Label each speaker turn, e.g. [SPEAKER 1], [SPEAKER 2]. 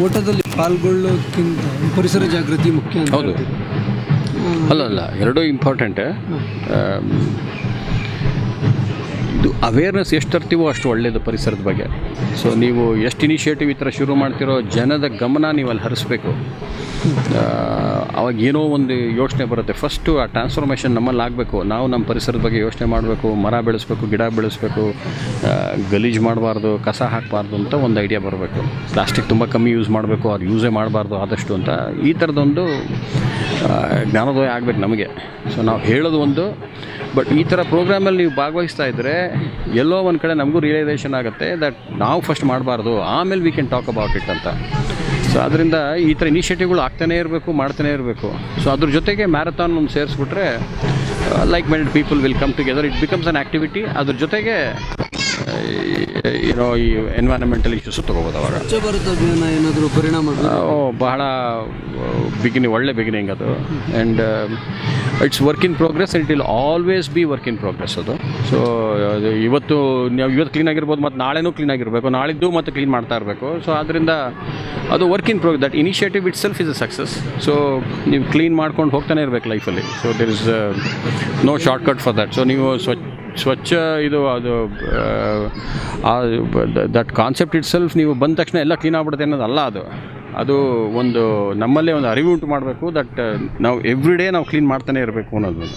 [SPEAKER 1] ಓಟದಲ್ಲಿ ಪಾಲ್ಗೊಳ್ಳೋಕ್ಕಿಂತ ಪರಿಸರ ಜಾಗೃತಿ ಮುಖ್ಯ ಅಂತ
[SPEAKER 2] ಹೌದು. ಅಲ್ಲ ಎರಡೂ ಇಂಪಾರ್ಟೆಂಟೇ. ಇದು ಅವೇರ್ನೆಸ್ ಎಷ್ಟು ತರ್ತೀವೋ ಅಷ್ಟು ಒಳ್ಳೆಯದು ಪರಿಸರದ ಬಗ್ಗೆ. ಸೊ ನೀವು ಎಷ್ಟು ಇನಿಷಿಯೇಟಿವ್ ಈ ಥರ ಶುರು ಮಾಡ್ತಿರೋ ಜನದ ಗಮನ ನೀವು ಅಲ್ಲಿ ಹರಿಸ್ಬೇಕು. ಅವಾಗ ಏನೋ ಒಂದು ಯೋಚನೆ ಬರುತ್ತೆ. ಫಸ್ಟು ಆ ಟ್ರಾನ್ಸ್ಫಾರ್ಮೇಷನ್ ನಮ್ಮಲ್ಲಿ ಆಗಬೇಕು. ನಾವು ನಮ್ಮ ಪರಿಸರದ ಬಗ್ಗೆ ಯೋಚನೆ ಮಾಡಬೇಕು, ಮರ ಬೆಳೆಸ್ಬೇಕು, ಗಿಡ ಬೆಳೆಸ್ಬೇಕು, ಗಲೀಜು ಮಾಡಬಾರ್ದು, ಕಸ ಹಾಕಬಾರ್ದು ಅಂತ ಒಂದು ಐಡಿಯಾ ಬರಬೇಕು. ಪ್ಲಾಸ್ಟಿಕ್ ತುಂಬ ಕಮ್ಮಿ ಯೂಸ್ ಮಾಡಬೇಕು, ಅದು ಯೂಸೇ ಮಾಡಬಾರ್ದು ಆದಷ್ಟು ಅಂತ ಈ ಥರದೊಂದು ಜ್ಞಾನೋದಯ ಆಗಬೇಕು ನಮಗೆ. ಸೊ ನಾವು ಹೇಳೋದು ಒಂದು, ಬಟ್ ಈ ಥರ ಪ್ರೋಗ್ರಾಮಲ್ಲಿ ನೀವು ಭಾಗವಹಿಸ್ತಾ ಇದ್ದರೆ ಎಲ್ಲೋ ಒಂದು ಕಡೆ ನಮಗೂ ರಿಯಲೈಸೇಷನ್ ಆಗುತ್ತೆ ದಟ್ ನಾವು ಫಸ್ಟ್ ಮಾಡಬಾರ್ದು, ಆಮೇಲೆ we can talk about it ಅಂತ. ಸೊ ಅದರಿಂದ ಈ ಥರ ಇನಿಷಿಯೇಟಿವ್ಗಳು ಆಗ್ತಾನೇ ಇರಬೇಕು, ಮಾಡ್ತಾನೇ ಇರಬೇಕು. ಸೊ ಅದ್ರ ಜೊತೆಗೆ ಮ್ಯಾರಥಾನ್ ಒಂದು ಸೇರಿಸ್ಬಿಟ್ರೆ like minded people will come together, it becomes an activity. ಅದ್ರ ಜೊತೆಗೆ ಏನೋ ಈ ಎನ್ವೈರನ್ಮೆಂಟಲ್ ಇಶ್ಯೂಸು ತೊಗೋಬೋದು ಅವಾಗ.
[SPEAKER 1] ಸ್ವಚ್ಛ ಭಾರತ ಅಭಿಯಾನ ಏನಾದರೂ ಪರಿಣಾಮ
[SPEAKER 2] ಬಹಳ ಒಳ್ಳೆ ಬಿಗಿನಿಂಗ್ ಅದು. And it's work in progress, it will always B work in progress ಅದು. ಸೊ ಇವತ್ತು ಕ್ಲೀನಾಗಿರ್ಬೋದು, ಮತ್ತು ನಾಳೆನೂ ಕ್ಲೀನಾಗಿರಬೇಕು, ನಾಳಿದ್ದು ಮತ್ತು ಕ್ಲೀನ್ ಮಾಡ್ತಾ ಇರಬೇಕು. ಸೊ ಆದ್ದರಿಂದ ಅದು work in progress. That initiative itself is a success. So ನೀವು ಕ್ಲೀನ್ ಮಾಡ್ಕೊಂಡು ಹೋಗ್ತಾನೆ ಇರಬೇಕು ಲೈಫಲ್ಲಿ. So there is no shortcut for that. So ನೀವು ಸ್ವಚ್ಛ ಇದು ಅದು ದಟ್ ಕಾನ್ಸೆಪ್ಟ್ ಇಟ್ ಸೆಲ್ಫ್ ನೀವು ಬಂದ ತಕ್ಷಣ ಎಲ್ಲ ಕ್ಲೀನ್ ಆಗ್ಬಿಡುತ್ತೆ ಅನ್ನೋದಲ್ಲ. ಅದು ಒಂದು ನಮ್ಮಲ್ಲೇ ಒಂದು ಅರಿವು ಉಂಟು ಮಾಡಬೇಕು. ದಟ್ ನಾವು ಎವ್ರಿ ಡೇ ನಾವು ಕ್ಲೀನ್ ಮಾಡ್ತಾನೆ ಇರಬೇಕು ಅನ್ನೋದು.